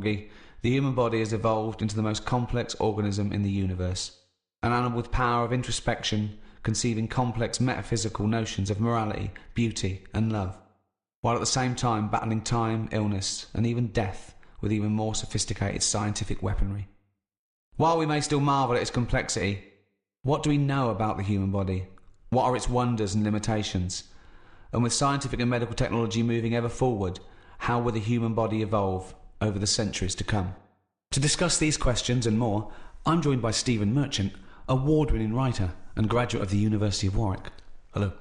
The human body has evolved into the most complex organism in the universe. An animal with power of introspection, conceiving complex metaphysical notions of morality, beauty, and love, while at the same time battling time, illness, and even death with even more sophisticated scientific weaponry. While we may still marvel at its complexity, what do we know about the human body? What are its wonders and limitations? And with scientific and medical technology moving ever forward, how will the human body evolve over the centuries to come? To discuss these questions and more, I'm joined by Stephen Merchant, award-winning writer and graduate of the University of Warwick. Hello.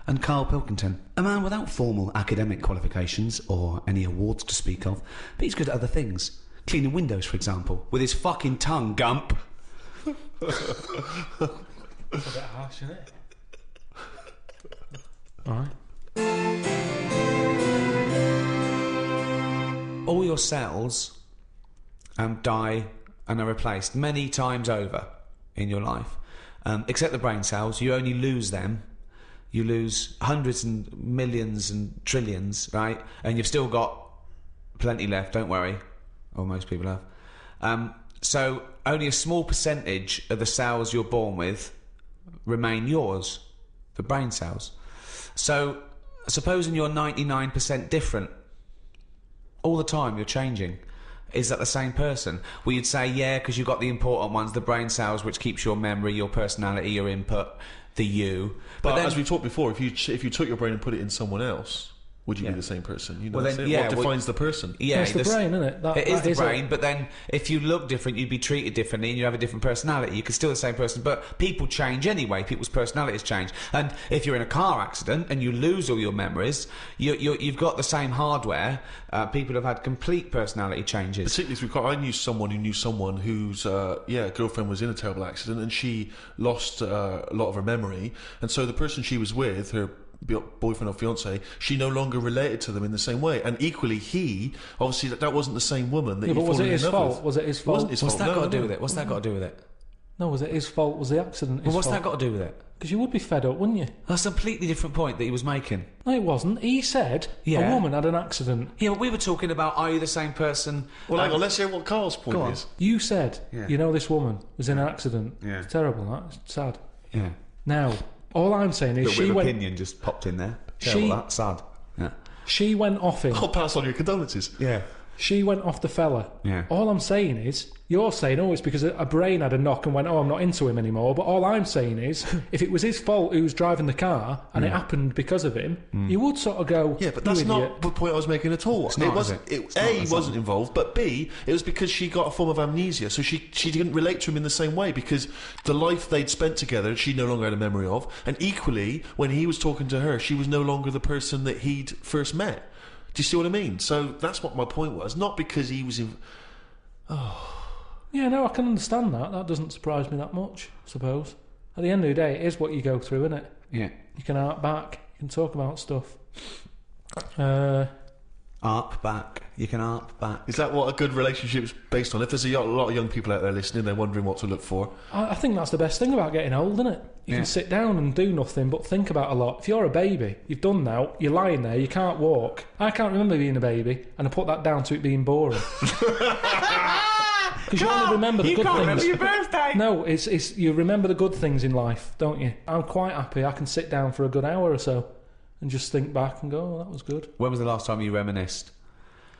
And Karl Pilkington, a man without formal academic qualifications or any awards to speak of, but he's good at other things. Cleaning windows, for example, with his fucking tongue, Gump. It's a bit harsh, isn't it? Alright. All your cells die and are replaced many times over in your life. Except the brain cells, you only lose them. You lose hundreds and millions and trillions, right? And you've still got plenty left, don't worry. Or most people have. So only a small percentage of the cells you're born with remain yours, the brain cells. So supposing you're 99% different, all the time you're changing. Is that the same person? Well, you'd say, yeah, because you've got the important ones, the brain cells, which keeps your memory, your personality, your input, the you. But then, as we talked before, if you took your brain and put it in someone else, would you be the same person? You know, what defines the person? Yeah, it's the brain, isn't it? It is the brain, but then if you look different, you'd be treated differently and you have a different personality. You could still be the same person, but people change anyway. People's personalities change. And if you're in a car accident and you lose all your memories, you've got the same hardware. People have had complete personality changes. Particularly through car. I knew someone whose girlfriend was in a terrible accident and she lost a lot of her memory. And so the person she was with, her boyfriend or fiance, she no longer related to them in the same way, and equally he obviously that wasn't the same woman that. Yeah, but was it his fault? Was it his fault? What's that got to do with it? What's that got to do with it? No, was it his fault? Was the accident his fault? What's that got to do with it? Because you would be fed up, wouldn't you? That's a completely different point that he was making. No, it wasn't. He said a woman had an accident. Yeah, but we were talking about, are you the same person? Well, hang on, let's hear what Karl's point is. You said, you know, this woman was in an accident. Yeah. It's terrible, that. It's sad. Yeah. Now, all I'm saying is she went... opinion just popped in there. Terrible, that. Sad. Yeah. She went off him. I'll pass on your condolences. Yeah. She went off the fella. Yeah. All I'm saying is, you're saying, it's because a brain had a knock and went, I'm not into him anymore. But all I'm saying is, if it was his fault who was driving the car and it happened because of him, you would sort of go, yeah, but that's not the point I was making at all. He wasn't involved, but B, it was because she got a form of amnesia, so she didn't relate to him in the same way because the life they'd spent together, she no longer had a memory of, and equally, when he was talking to her, she was no longer the person that he'd first met. Do you see what I mean? So that's what my point was. Not because he was in... Yeah, no, I can understand that. That doesn't surprise me that much, I suppose. At the end of the day, it is what you go through, isn't it? Yeah. You can arc back. You can talk about stuff. Arc back. You can arc back. Is that what a good relationship is based on? If there's a lot of young people out there listening, they're wondering what to look for. I think that's the best thing about getting old, isn't it? You can sit down and do nothing but think about a lot. If you're a baby, you've done now, you're lying there, you can't walk. I can't remember being a baby, and I put that down to it being boring. Because you only remember the good things. You can't remember your birthday! No, it's you remember the good things in life, don't you? I'm quite happy I can sit down for a good hour or so and just think back and go, that was good. When was the last time you reminisced?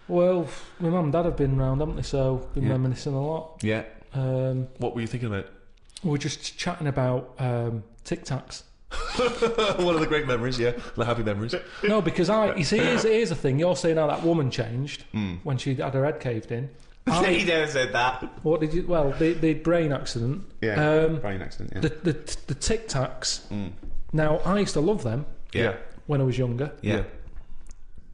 Well, my mum and dad have been round, haven't they? So been reminiscing a lot. Yeah. What were you thinking about? We were just chatting about Tic Tacs. One of the great memories, the happy memories. No, because you see, here's the thing. You're saying how that woman changed when she had her head caved in. He never said that. What did you? Well, the brain accident. Yeah, brain accident. Yeah. The Tic Tacs. Now, I used to love them. Yeah. When I was younger. Yeah.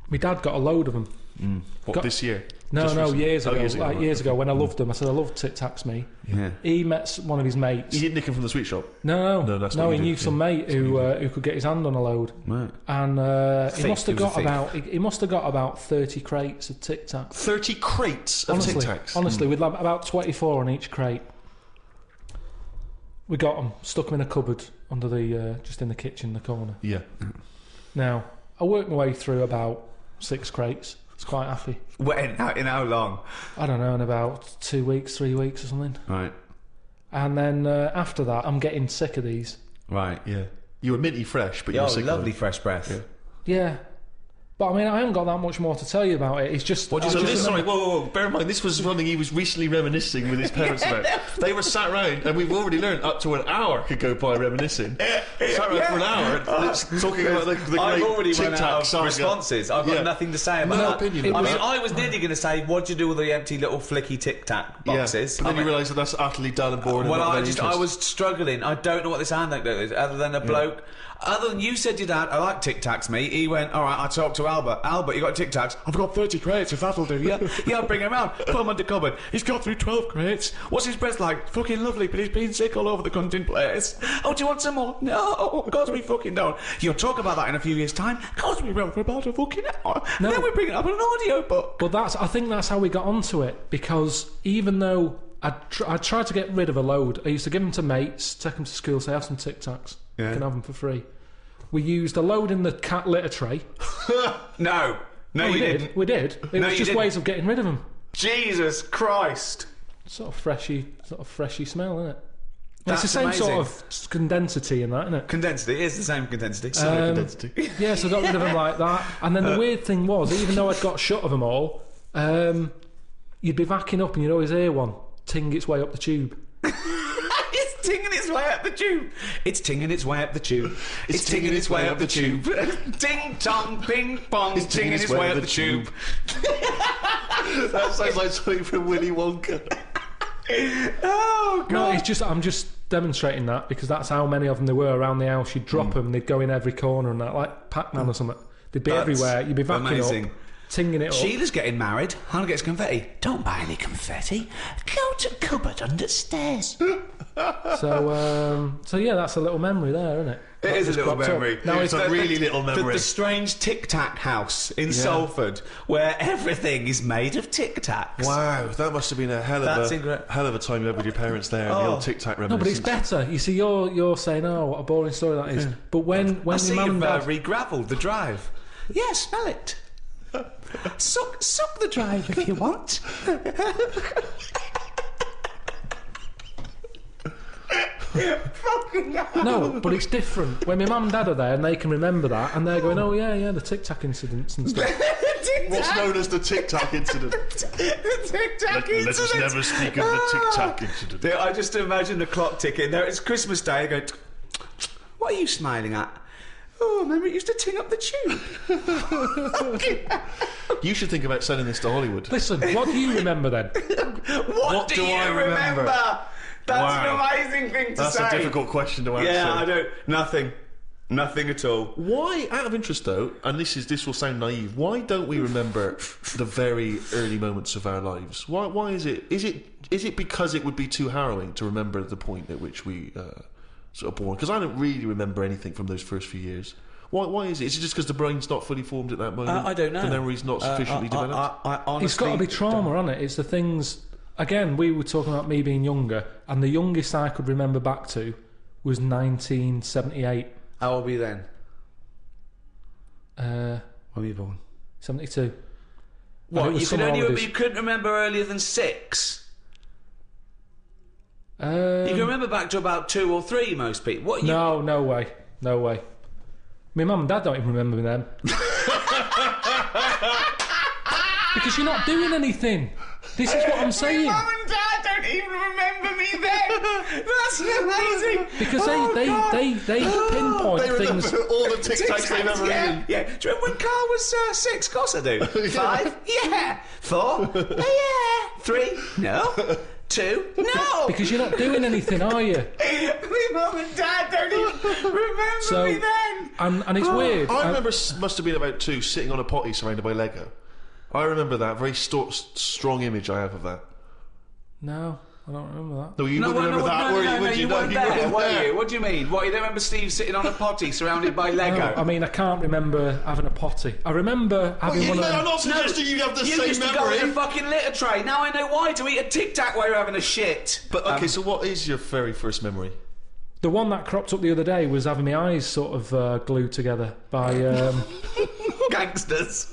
My dad got a load of them. This year? No, years ago. Years ago, when I loved them, I said I loved Tic Tacs. Me. Yeah. He met one of his mates. He didn't nick him from the sweet shop. No, that's not he knew some mate who could get his hand on a load. Right. And he must have got about 30 crates of Tic Tacs. 30 crates of Tic Tacs. Honestly, with like about 24 on each crate. We got them, stuck them in a cupboard under the just in the kitchen in the corner. Yeah. Now I worked my way through about 6 crates. was quite happy. When? In how long? I don't know, in about 2 weeks, 3 weeks or something. Right. And then after that, I'm getting sick of these. Right. Yeah. You were minty fresh, but you were sick lovely of them. fresh breath. Yeah. But I mean, I haven't got that much more to tell you about it. It's just... Sorry, whoa. Bear in mind, this was something he was recently reminiscing with his parents about. They were sat round, and we've already learned up to an hour could go by reminiscing. Sat round for an hour, talking about the great I've already run Tic-Tac out of saga. responses. I've got nothing to say about No that. opinion. I mean, I was nearly going to say, what do you do with the empty little flicky Tic-Tac boxes? But then you realise that that's utterly dull and boring. Well, and not I was struggling. I don't know what this anecdote is, other than a bloke. Other than you said your dad, I like Tic Tacs, mate. He went, all right, I talked to Albert. Albert, you got Tic Tacs? I've got 30 crates, if that'll do, yeah? Yeah, I'll bring him round. Put him under cupboard. He's got through 12 crates. What's his breath like? Fucking lovely, but he's been sick all over the cunting place. Oh, do you want some more? No, of course we fucking don't. You'll talk about that in a few years' time. Of course we will, for about a fucking hour. No. And then we bring it up in an audio book. But I think that's how we got onto it, because even though I tried to get rid of a load, I used to give them to mates, take them to school, say, have some Tic Tacs. You can have them for free. We used a load in the cat litter tray. No, you didn't. We did. It was just ways of getting rid of them. Jesus Christ. Sort of freshy smell, isn't it? That's it's the same amazing. sort of condensity in that, isn't it? Condensity, it is the same condensity. Yeah, so I got rid of them like that. And then the weird thing was, even though I'd got shut of them all, you'd be backing up and you'd always hear one ting its way up the tube. It's tinging its way up the tube. It's tinging its way up the tube. It's tinging its way up the tube. Ding tong, ping pong. It's tinging its way up the tube. That sounds like something from Willy Wonka. Oh, God. No, I'm just demonstrating that because that's how many of them there were around the house. You'd drop them, they'd go in every corner and that, like Pac-Man or something. They'd be everywhere. You'd be backing up, tinging it up. Sheila's getting married. Hannah gets confetti. Don't buy any confetti. Go to cupboard under stairs. So yeah, that's a little memory there, isn't it? It is a little memory. No, it's a really little memory. The strange Tic Tac house in Salford, where everything is made of Tic Tacs. Wow, that must have been a hell of a time you had with your parents there. The old Tic Tac No, but it's better. You see, you're saying, oh, what a boring story that is. But when I see your mum you've and dad re-gravelled the drive. Yeah, smell it. Suck the drive if you want. No, but it's different. When my mum and dad are there and they can remember that and they're going, oh yeah, the Tic Tac incidents and stuff. What's known as the Tic Tac incident? The Tic Tac incident. Let us never speak of the Tic Tac incident. I just imagine the clock ticking. There, it's Christmas Day. I go, what are you smiling at? Oh, remember it used to ting up the tube. You should think about selling this to Hollywood. Listen, what do you remember then? What do you remember? That's an amazing thing to say. That's a difficult question to answer. Yeah, I don't. Nothing at all. Why, out of interest though, and this will sound naive, why don't we remember the very early moments of our lives? Why is it? Is it because it would be too harrowing to remember the point at which we sort of born? Because I don't really remember anything from those first few years. Why is it? Is it just because the brain's not fully formed at that moment? I don't know. The memory's not sufficiently developed? I honestly, it's got to be trauma, hasn't it? It's the things. Again, we were talking about me being younger, and the youngest I could remember back to was 1978. How old were you then? When were you born? 72. What? You couldn't remember earlier than 6? You can remember back to about 2 or 3, most people. What? No way. My mum and dad don't even remember me then. Because you're not doing anything. This is what I'm saying. My mum and dad don't even remember me then. That's amazing. Because they pinpoint things. All the Tic Tacs they've ever eaten. Yeah. Do you remember when Karl was 6? Of course I do. 5? Yeah. 4? Yeah. 3? No. 2? No. Because you're not doing anything, are you? My mum and dad don't even remember me then. And it's weird. I remember must have been about 2 sitting on a potty surrounded by Lego. I remember that. Very strong image I have of that. No, I don't remember that. No, you wouldn't remember that, were you? No, you weren't there, were you? What do you mean? What, you don't remember Steve sitting on a potty surrounded by Lego? No, I mean, I can't remember having a potty. I remember having one of them. I'm not suggesting you have the same memory. You used to go in a fucking litter tray. Now I know why, to eat a Tic Tac while you're having a shit. But, okay, so what is your very first memory? The one that cropped up the other day was having my eyes sort of glued together by... Gangsters.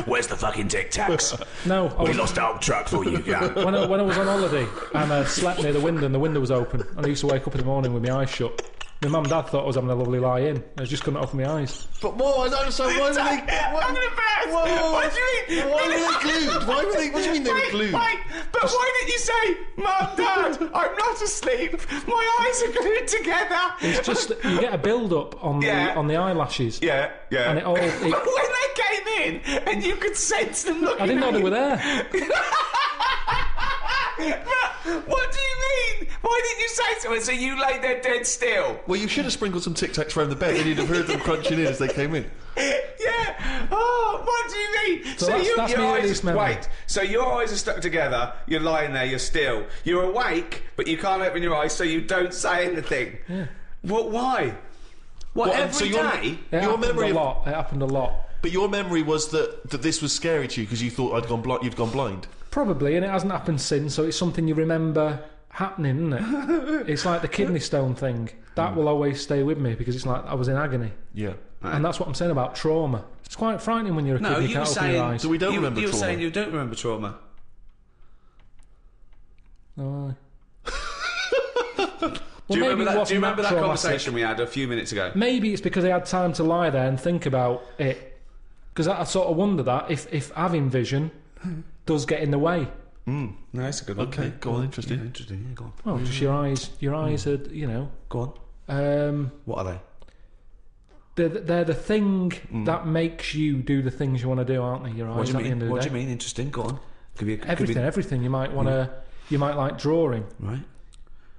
Where's the fucking Tic Tacs? No, We lost our truck for you, yeah. when I was on holiday and I slept near the window and the window was open, and I used to wake up in the morning with my eyes shut. My mum and dad thought I was having a lovely lie in. I just couldn't open my eyes. But I don't understand. Why were they? I'm gonna burst. What do you mean? Why were they glued? Why were they? What do you mean they were glued? Wait, but why didn't you say, Mum, Dad, I'm not asleep. My eyes are glued together. It's just that you get a build-up on the eyelashes. Yeah. And it all... But when they came in and you could sense them looking I didn't know at they you. were there. But what do you mean? Why didn't you say so? So you lay there dead still? Well, you should have sprinkled some Tic Tacs around the bed, and you'd have heard them crunching in as they came in. Yeah. Oh, what do you mean? So that's your my eyes earliest memory. wait. So your eyes are stuck together. You're lying there. You're still. You're awake, but you can't open your eyes, so you don't say anything. Yeah. What? Why? What? Every day? It happened a lot. It happened a lot. But your memory was that this was scary to you because you thought you'd gone blind. Probably, and it hasn't happened since, so it's something you remember happening, isn't it? It's like the kidney stone thing. That will always stay with me because it's like I was in agony. Yeah. And that's what I'm saying about trauma. It's quite frightening when you're a kid and you can't open your eyes. So we don't remember you trauma. were saying you don't remember trauma. No. Do you remember that traumatic. conversation we had a few minutes ago? Maybe it's because I had time to lie there and think about it. Because I sort of wonder that if having vision does get in the way. No, that's a good one. Okay, go on, interesting. Yeah, interesting, yeah, go on. Well, just your eyes are, Go on. What are they? they're the thing that makes you do the things you want to do, aren't they? Your eyes. What do you at the end of mean? the What do day. you mean? Interesting, go on. Everything. You might want to. You might like drawing. Right.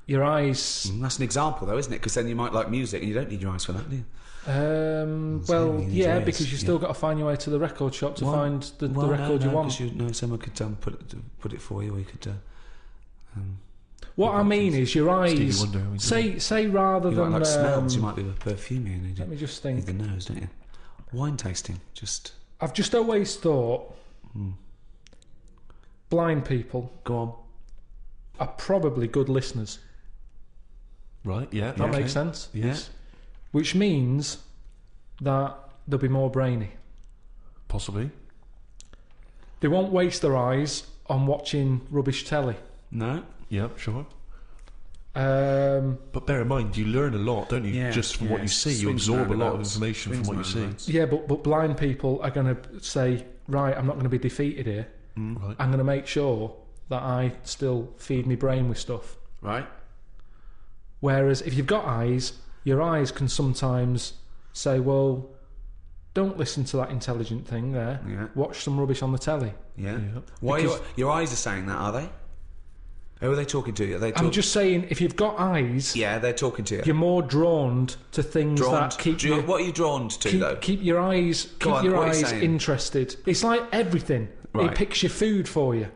Your eyes. That's an example, though, isn't it? Because then you might like music, and you don't need your eyes for that, do you? Well, you need yeah, your ears, because you still got to find your way to the record shop to find the Well, record you want. Because someone could put it for you, or you could. What I mean is your eyes. Stevie Wonder, Say rather You than. like smells. You might be with perfume. You Let me just think. the nose, don't you? Wine tasting, just I've just always thought blind people go on. are probably good listeners. Right, yeah. That makes sense. Yes. Which means that they'll be more brainy. Possibly. They won't waste their eyes on watching rubbish telly. No. Yeah, sure. But But bear in mind, you learn a lot, don't you? Yeah, Just from what you see. You absorb a lot of information from what you see. yeah, but blind people are going to say, right, I'm not going to be defeated here. Right. I'm going to make sure that I still feed my brain with stuff. Right. Whereas if you've got eyes, your eyes can sometimes say, well, don't listen to that intelligent thing there. Yeah. Watch some rubbish on the telly. Yeah. Yeah. Why Because- your eyes are saying that? Are they? Who are they talking to? Are they? I'm just saying, if you've got eyes, Yeah, they're talking to you. you're more drawn to things that keep you... What are you drawn to, though? Keep your eyes, Go on, keep your what are you eyes saying? interested. It's like everything. Right. It picks your food for you.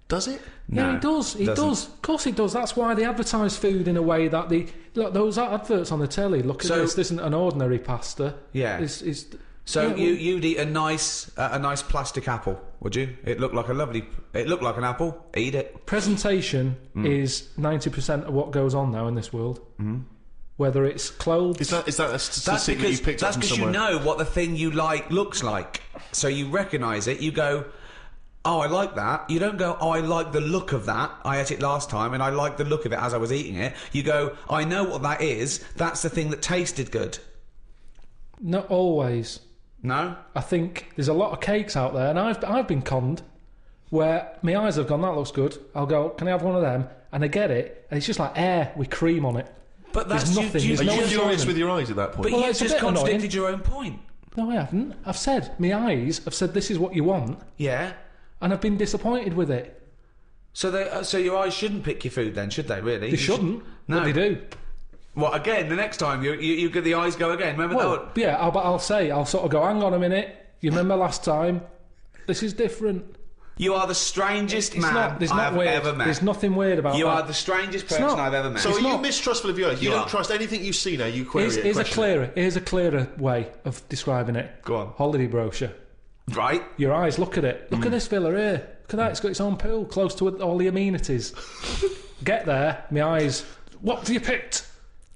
Does it? Yeah, No, it does. It doesn't. does. Of course, it does. That's why they advertise food in a way that look. Those adverts on the telly. Look at So- this. This isn't an ordinary pasta. Yeah. It's So yeah, you'd eat a nice plastic apple, would you? It looked like an apple. Eat it. presentation is 90% of what goes on now in this world. Whether it's clothes, Is that a That's statistic that you because picked up from you somewhere? know what the thing you like looks like, so you recognise it. You go, oh, I like that. You don't go, oh, I like the look of that. I ate it last time, and I like the look of it as I was eating it. You go, I know what that is. That's the thing that tasted good. not always. No. I think there's a lot of cakes out there, and I've been conned where my eyes have gone, that looks good. I'll go, can I have one of them? And I get it, and it's just like air with cream on it. But There's that's nothing. You, There's Are no you furious enjoyment. with your eyes at that point? but Well, you it's a just bit annoying. contradicted your own point. No, I haven't. I've said, my eyes have said this is what you want, Yeah. and I've been disappointed with it. So your eyes shouldn't pick your food then, should they? Really? They shouldn't. No. But they do. Well, again, the next time you get the eyes go again. Remember Well, that? yeah, but I'll sort of go, hang on a minute. You remember last time? This is different. You are the strangest It's man not. There's I not have weird. ever met. There's nothing weird about You that. are the strangest person not. I've ever met. So are It's you not. mistrustful of your eyes? You You don't are. trust anything you see now, you query it, Here's a question clearer way of describing it. Go on. Holiday brochure. Right? Your eyes, look at it. Look at this villa here. Look at that. It's got its own pool, close to all the amenities. Get there, my eyes. What have you picked?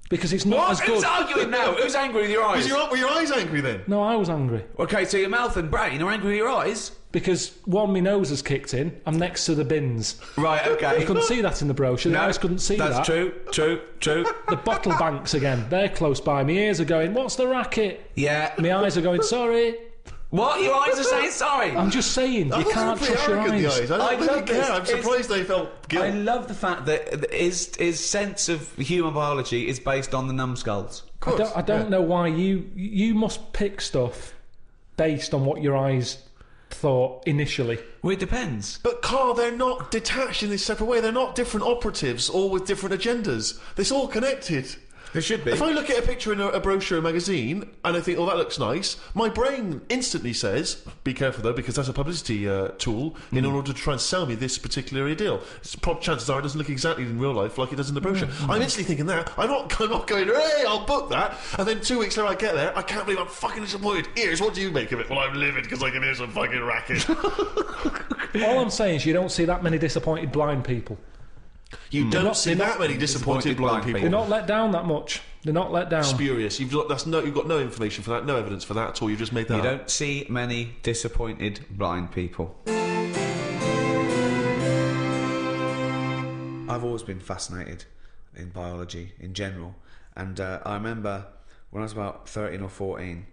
Because it's not as good. Who's arguing now? Who's angry with your eyes? Were your eyes angry then? No, I was angry. Okay, so your mouth and brain are angry with your eyes? Because, one, my nose has kicked in. I'm next to the bins. Right, okay. You couldn't see that in the brochure. The eyes couldn't see that. That's true. The bottle banks again. They're close by. My ears are going, what's the racket? Yeah. My eyes are going, sorry. What? Your eyes are saying sorry? I'm just saying, you can't trust your eyes. I don't really care. I'm surprised they felt guilt. I love the fact that his sense of human biology is based on the numbskulls. I don't know why you must pick stuff based on what your eyes thought initially. Well, it depends. But Karl, they're not detached in this separate way. They're not different operatives, all with different agendas. It's all connected. There should be. If I look at a picture in a brochure or magazine and I think, oh, that looks nice, my brain instantly says, be careful though, because that's a publicity tool in order to try and sell me this particular deal. Chances are it doesn't look exactly in real life like it does in the brochure. I'm instantly thinking that. I'm not going, hey, I'll book that. And then 2 weeks later I get there, I can't believe I'm fucking disappointed. Here's what do you make of it? Well, I'm livid because I can hear some fucking racket. All I'm saying is you don't see that many disappointed blind people. You don't see that many disappointed blind people. They're not let down that much. They're not let down. Spurious. You've got no information for that, no evidence for that at all. You've just made that You up. don't see many disappointed blind people. I've always been fascinated in biology in general, and I remember when I was about 13 or 14,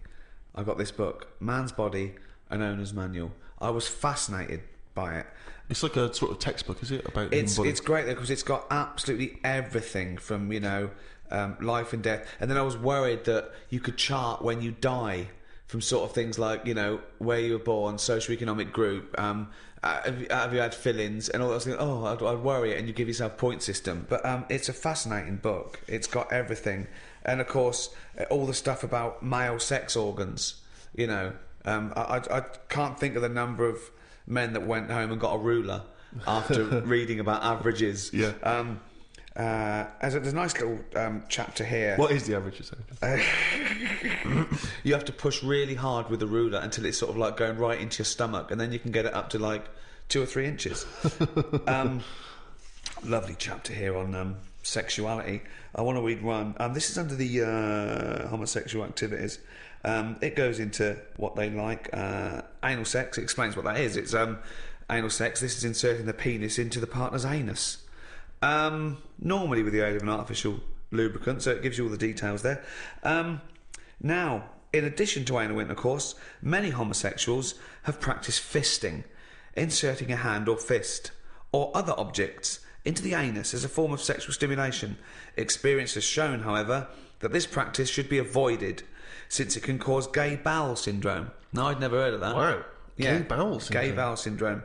I got this book, Man's Body, an Owner's Manual. I was fascinated by it. It's like a sort of textbook, is it? About it's great because it's got absolutely everything from life and death, and then I was worried that you could chart when you die from sort of things like where you were born, socioeconomic group, have you had fill-ins and all those things. I'd worry it, and you give yourself a point system. But it's a fascinating book. It's got everything, and of course all the stuff about male sex organs. I can't think of the number of men that went home and got a ruler after reading about averages. Yeah. There's a nice little chapter here. What is the average? You have to push really hard with the ruler until it's sort of like going right into your stomach, and then you can get it up to like 2 or 3 inches. Lovely chapter here on sexuality. I want to read one. This is under the homosexual activities. It goes into what they like. Anal sex. It explains what that is. It's anal sex. This is inserting the penis into the partner's anus. Normally with the aid of an artificial lubricant, so it gives you all the details there. Now, in addition to anal intercourse, many homosexuals have practiced fisting, inserting a hand or fist or other objects into the anus as a form of sexual stimulation. Experience has shown, however, that this practice should be avoided, since it can cause gay bowel syndrome. No, I'd never heard of that. Wow. Yeah, Gay bowel syndrome. Gay bowel syndrome.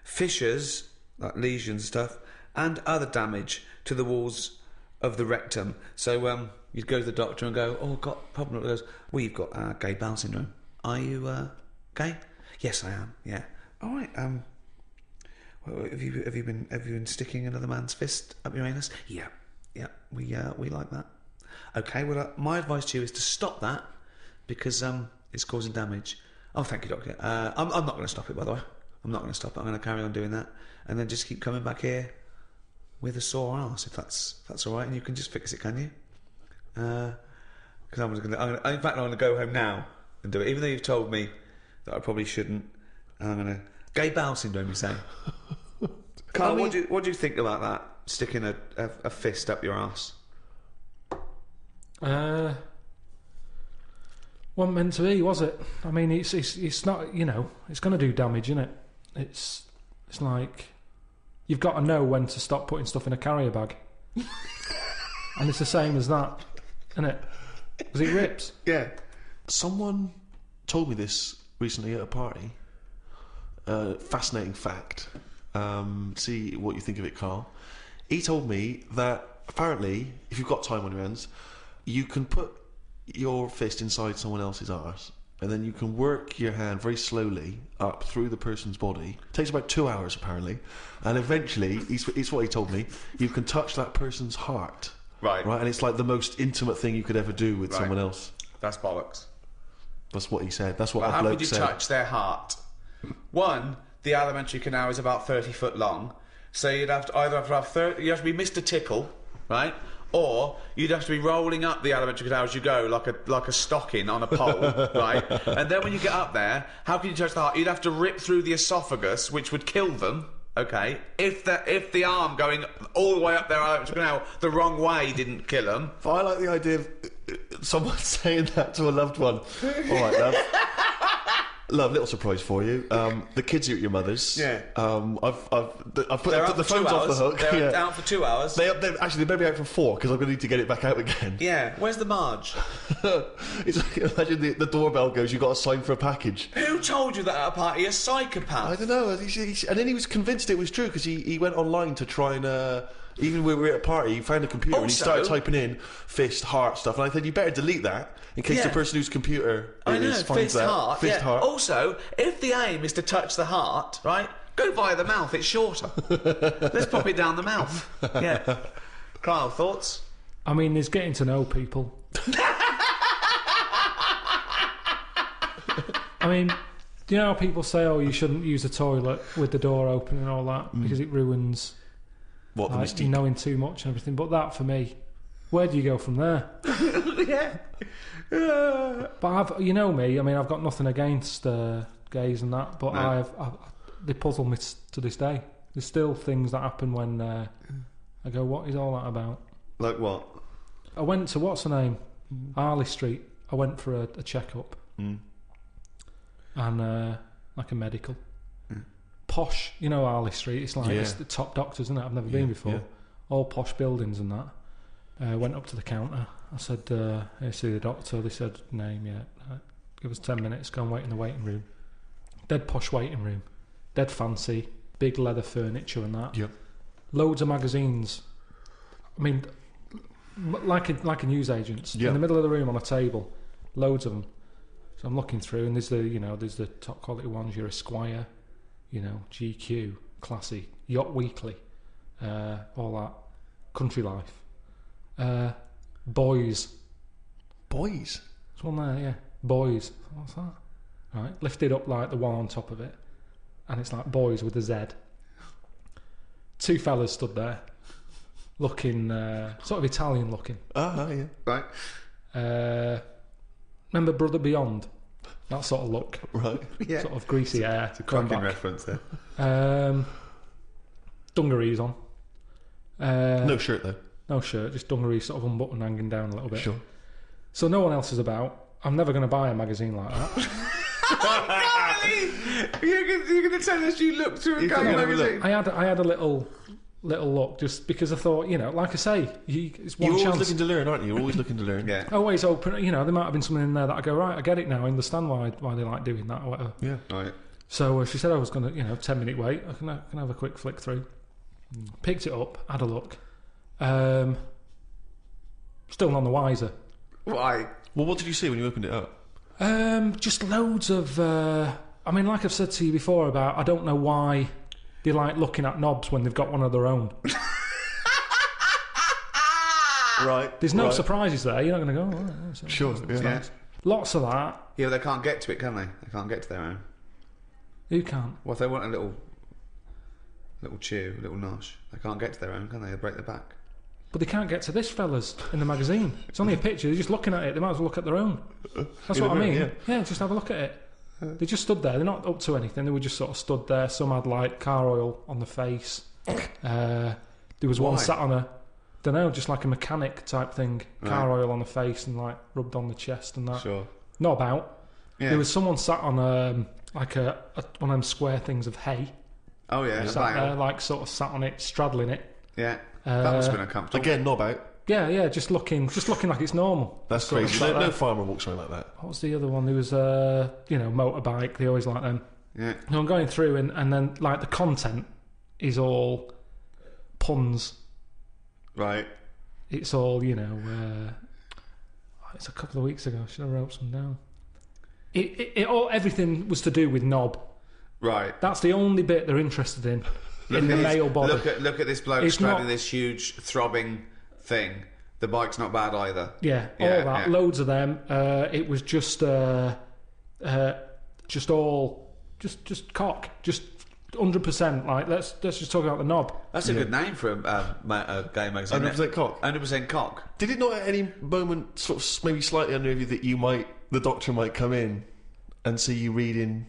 Fissures, like lesions and stuff, and other damage to the walls of the rectum. So you'd go to the doctor and go, "Oh, I've got a problem." He goes, "Well, you've got gay bowel syndrome. Are you gay?" "Yes, I am." "Yeah." "All right. Well, have you been sticking another man's fist up your anus?" "Yeah. We like that." "Okay. Well, my advice to you is to stop that because it's causing damage." "Oh, thank you, doctor. I'm not going to stop it, by the way. I'm not going to stop it. I'm going to carry on doing that, and then just keep coming back here with a sore arse, if that's all right, and you can just fix it, can you?" Because in fact, I'm going to go home now and do it, even though you've told me that I probably shouldn't. I'm going to gay bowel syndrome, you say? Karl, what do you think about that? Sticking a fist up your arse? Wasn't meant to be, was it? I mean, it's not. It's going to do damage, isn't it? It's like you've got to know when to stop putting stuff in a carrier bag, and it's the same as that, isn't it? Because it rips. Yeah. Someone told me this recently at a party. Fascinating fact. See what you think of it, Karl. He told me that apparently, if you've got time on your hands, you can put your fist inside someone else's arse, and then you can work your hand very slowly up through the person's body. It takes about 2 hours apparently, and eventually, it's what he told me, you can touch that person's heart. Right. And it's like the most intimate thing you could ever do with someone else. That's bollocks. That's what he said. That's what How bloke could you said. touch their heart? One, the alimentary canal is about 30 foot long, so you'd have to either have to be Mr. Tickle, right, Or you'd have to be rolling up the alimentary canal as you go, like a stocking on a pole, right? And then when you get up there, how can you touch the heart? You'd have to rip through the esophagus, which would kill them. Okay, if the arm going all the way up their alimentary canal the wrong way didn't kill them. But I like the idea of someone saying that to a loved one. All right, love. Love, little surprise for you. The kids are at your mother's. Yeah. I've put the phones off the hook. They're out for 2 hours. They may be out for 4 because I'm going to need to get it back out again. Yeah. Where's the Marge? It's like, imagine the doorbell goes. You got to sign for a package. Who told you that at a party? A psychopath. I don't know. And then he was convinced it was true because he went online to try and. Even when we were at a party, he found a computer and he started typing in fist, heart stuff. And I said, you better delete that in case the person whose computer finds fist, that. Heart. Fist, heart. Also, if the aim is to touch the heart, right, go via the mouth. It's shorter. Let's pop it down the mouth. Yeah. Karl, thoughts? I mean, there's getting to know people. I mean, do you know how people say, oh, you shouldn't use the toilet with the door open and all that because it ruins... What, the mystique? Knowing too much and everything, but that for me, where do you go from there? Yeah. But you know me. I mean, I've got nothing against gays and that, but No. they puzzle me to this day. There's still things that happen when I go, "What is all that about?" Like what? I went to what's her name, Harley Street. I went for a checkup, and like a medical. Posh, you know, Harley Street. It's like it's the top doctors, isn't it? I've never been before. Yeah. All posh buildings and that. Went up to the counter. I said, "Hey, see the doctor." They said, "Name, yeah." Give us 10 minutes. Go and wait in the waiting room. Dead posh waiting room. Dead fancy. Big leather furniture and that. Yep. Loads of magazines. I mean, like a newsagent's. Yep. In the middle of the room on a table. Loads of them. So I'm looking through, and there's the top quality ones. Your Esquire. GQ, Classy, Yacht Weekly, all that, Country Life, Boys. Boys? There's one there, yeah. Boys. What's that? Right, lifted up like the one on top of it, and it's like Boys with a Z. 2 fellas stood there, looking sort of Italian looking. Yeah. Right. Remember Brother Beyond? That sort of look. Right. Yeah. Sort of greasy hair. It's a cracking reference there. Dungarees on. No shirt though. No shirt, just dungarees sort of unbuttoned, hanging down a little bit. Sure. So no one else is about. I'm never going to buy a magazine like that. You're going to tell us you looked through a gay magazine? I had a little look just because I thought, like I say, it's one chance. You're always looking to learn, aren't you? You're always looking to learn. Yeah. Always open. There might have been something in there that I go, right, I get it now. I understand why they like doing that or whatever. Yeah. Right. So she said I was going to, 10-minute wait. I can have a quick flick through. Picked it up, had a look. Still none the wiser. Why? Well, what did you see when you opened it up? Just loads of... like I've said to you before about, I don't know why they like looking at knobs when they've got one of their own. Right. There's no surprises there. You're not going to go... Oh, sure, yeah. Nice. Lots of that. Yeah, they can't get to it, can they? They can't get to their own. Who can't? Well, if they want a little chew, a little nosh, they can't get to their own, can they? They'll break their back. But they can't get to this fella's in the magazine. It's only a picture. They're just looking at it. They might as well look at their own. That's what I mean. Yeah, just have a look at it. They just stood there. They're not up to anything. They were just sort of stood there. Some had like car oil on the face. There was one sat on a, don't know, just like a mechanic type thing. Car oil on the face and like rubbed on the chest and that. Sure. Not about. Yeah. There was someone sat on like one of them square things of hay. Oh yeah. Sat there, like sort of sat on it, straddling it. Yeah. That must have been uncomfortable. Again, not about. Yeah, just looking like it's normal. That's crazy. No farmer walks around like that. What was the other one? There was motorbike. They always like them. Yeah. So I'm going through and then like the content is all puns. Right. It's all it's a couple of weeks ago. Should I wrote some down? Everything was to do with knob. Right. That's the only bit they're interested in the male body. Look at this bloke straddling this huge throbbing thing. The bike's not bad either. Yeah, all that. Yeah. Loads of them. It was just cock. Just 100%. Like, let's just talk about the knob. That's a good name for a gay magazine. 100% cock. 100% cock. Did it not at any moment sort of maybe slightly unnerve you that the doctor might come in and see you reading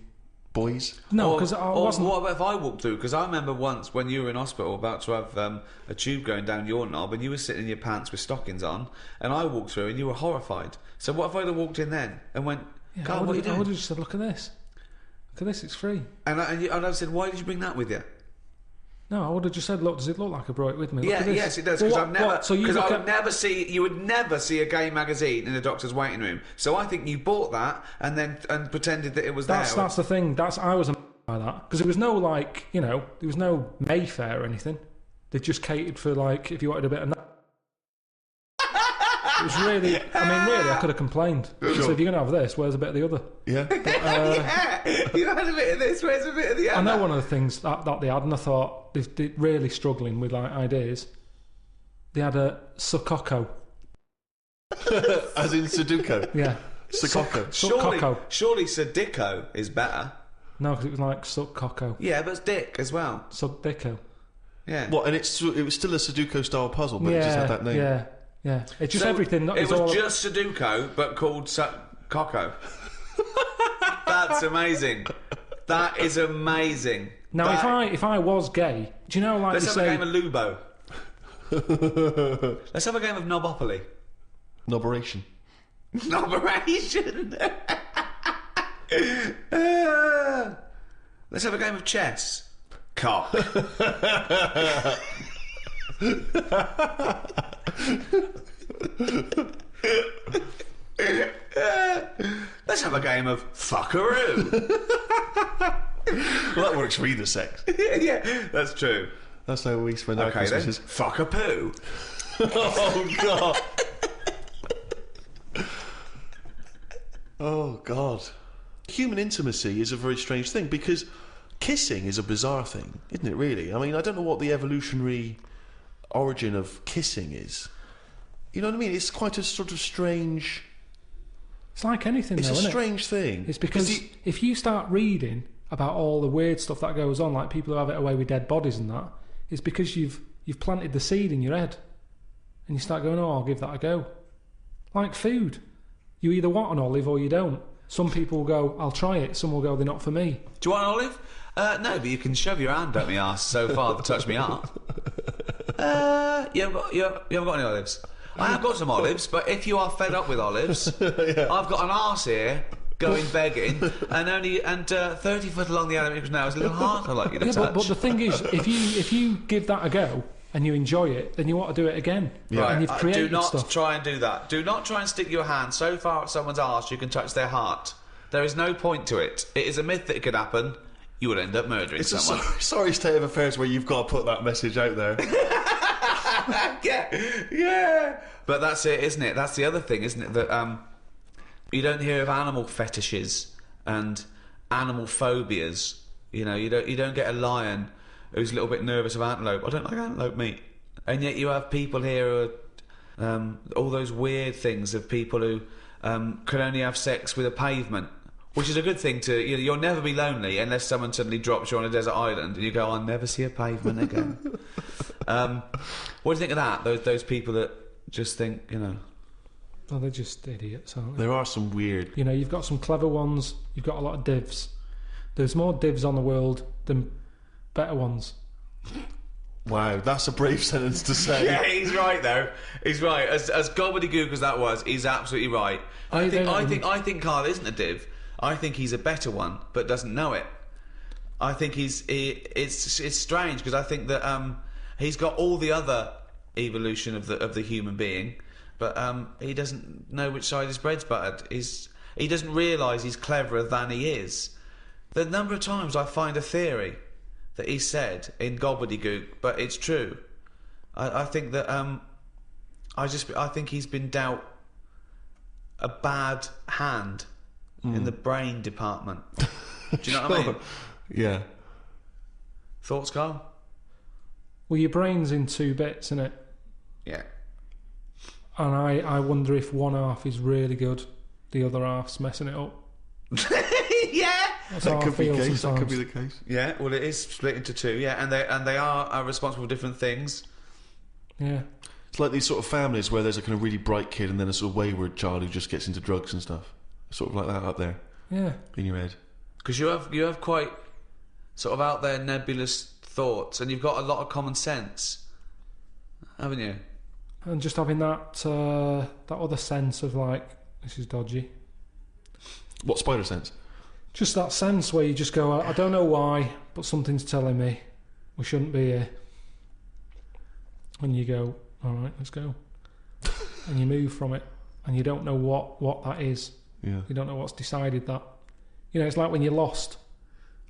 boys? No, because I wasn't. What about if I walked through? Because I remember once when you were in hospital about to have a tube going down your knob, and you were sitting in your pants with stockings on, and I walked through and you were horrified. So what if I'd have walked in then and went, Karl, what are you doing? I would have just said, look at this. Look at this, it's free. And I said, why did you bring that with you? No, I would have just said, look, does it look like I brought it with me? Yeah, yes, it does. Because you would never see a gay magazine in a doctor's waiting room. So I think you bought that and pretended that it was there. That's the thing. I was by that because there was no there was no Mayfair or anything. They just catered for if you wanted a bit of that. It was really, I could have complained. Sure. So if you're going to have this, where's a bit of the other? Yeah. You had a bit of this, where's a bit of the other? I know one of the things that they had, and I thought they're really struggling with ideas. They had a Sukoko. As in Sudoku? Yeah. Sukoko. Surely Sudoku is better. No, because it was like Sukoko. Yeah, but it's dick as well. Sukoko. Yeah. What, and it was still a Sudoku-style puzzle, but it just had that name. Yeah. Yeah, it's just everything. It was just Sudoku, but called Coco. That's amazing. That is amazing. Now, if I was gay, do you know, let's have a game of Lubo. Let's have a game of Knobopoly. Knoberation. Knoberation. Let's have a game of chess. Cock. Let's have a game of fuckaroo. Well, that works for either sex. Yeah, that's true. That's how we spend our Christmases. Then. Fuck a poo. Oh, God. Oh, God. Human intimacy is a very strange thing because kissing is a bizarre thing, isn't it, really? I mean, I don't know what the evolutionary origin of kissing is. You know what I mean? It's quite a sort of strange... It's like anything, it's though, a isn't strange thing. It's because if you start reading about all the weird stuff that goes on, like people who have it away with dead bodies and that, it's because you've planted the seed in your head. And you start going, oh, I'll give that a go. Like food. You either want an olive or you don't. Some people will go, I'll try it. Some will go, they're not for me. Do you want an olive? No, but you can shove your hand up my arse so far to touch me heart. You haven't got any olives? I have got some olives, but if you are fed up with olives, I've got an arse here going begging, and 30 foot along the animatrix now is a little heart I'd like you to touch. But the thing is, if you give that a go and you enjoy it, then you want to do it again. Yeah. Right. And you've created do not stuff. Try and do that. Do not try and stick your hand so far up someone's arse you can touch their heart. There is no point to it. It is a myth that it could happen. You would end up murdering someone. It's a sorry state of affairs where you've got to put that message out there. Yeah. But that's it, isn't it? That's the other thing, isn't it? That you don't hear of animal fetishes and animal phobias. You know, you don't get a lion who's a little bit nervous of antelope. I don't like antelope meat. And yet you have people here who are all those weird things of people who can only have sex with a pavement. Which is a good thing to... you'll never be lonely unless someone suddenly drops you on a desert island and you go, I'll never see a pavement again. What do you think of that? Those people that just think, Well, they're just idiots, aren't they? There are some weird... You've got some clever ones. You've got a lot of divs. There's more divs on the world than better ones. Wow, that's a brave sentence to say. Yeah, he's right though. He's right. As gobbledygook as that was, he's absolutely right. I think Karl isn't a div. I think he's a better one, but doesn't know it. I think it's strange because I think that he's got all the other evolution of the human being, but he doesn't know which side his bread's buttered. He doesn't realise he's cleverer than he is. The number of times I find a theory that he said in gobbledygook, but it's true. I think that I think he's been dealt a bad hand in the brain department. Do you know what I mean? Yeah. Thoughts, Karl? Well, your brain's in two bits, isn't it? Yeah. And I wonder if one half is really good, the other half's messing it up. Yeah, That's how I feel That sometimes. could be the case. Yeah, well, it is split into two. Yeah, and they are responsible for different things. Yeah. It's like these sort of families where there's a kind of really bright kid and then a sort of wayward child who just gets into drugs and stuff. Sort of like that up there. Yeah. In your head. Because you have quite sort of out there nebulous thoughts, and you've got a lot of common sense, haven't you? And just having that other sense of like, this is dodgy. What spider sense? Just that sense where you just go, I don't know why, but something's telling me we shouldn't be here. And you go, all right, let's go. And you move from it, and you don't know what that is. Yeah. You don't know what's decided that. You know, it's like when you're lost.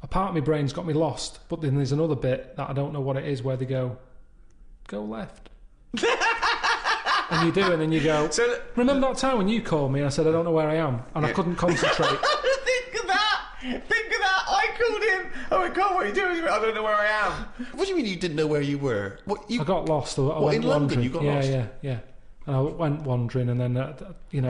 A part of my brain's got me lost, but then there's another bit that I don't know what it is, where they go left. And you do, and then you go, remember that time when you called me and I said, I don't know where I am, and I couldn't concentrate. Think of that! I called him. I went, God, what are you doing? He went, I don't know where I am. What do you mean you didn't know where you were? I got lost. I went in London wandering. you got lost? Yeah. And I went wandering, and then,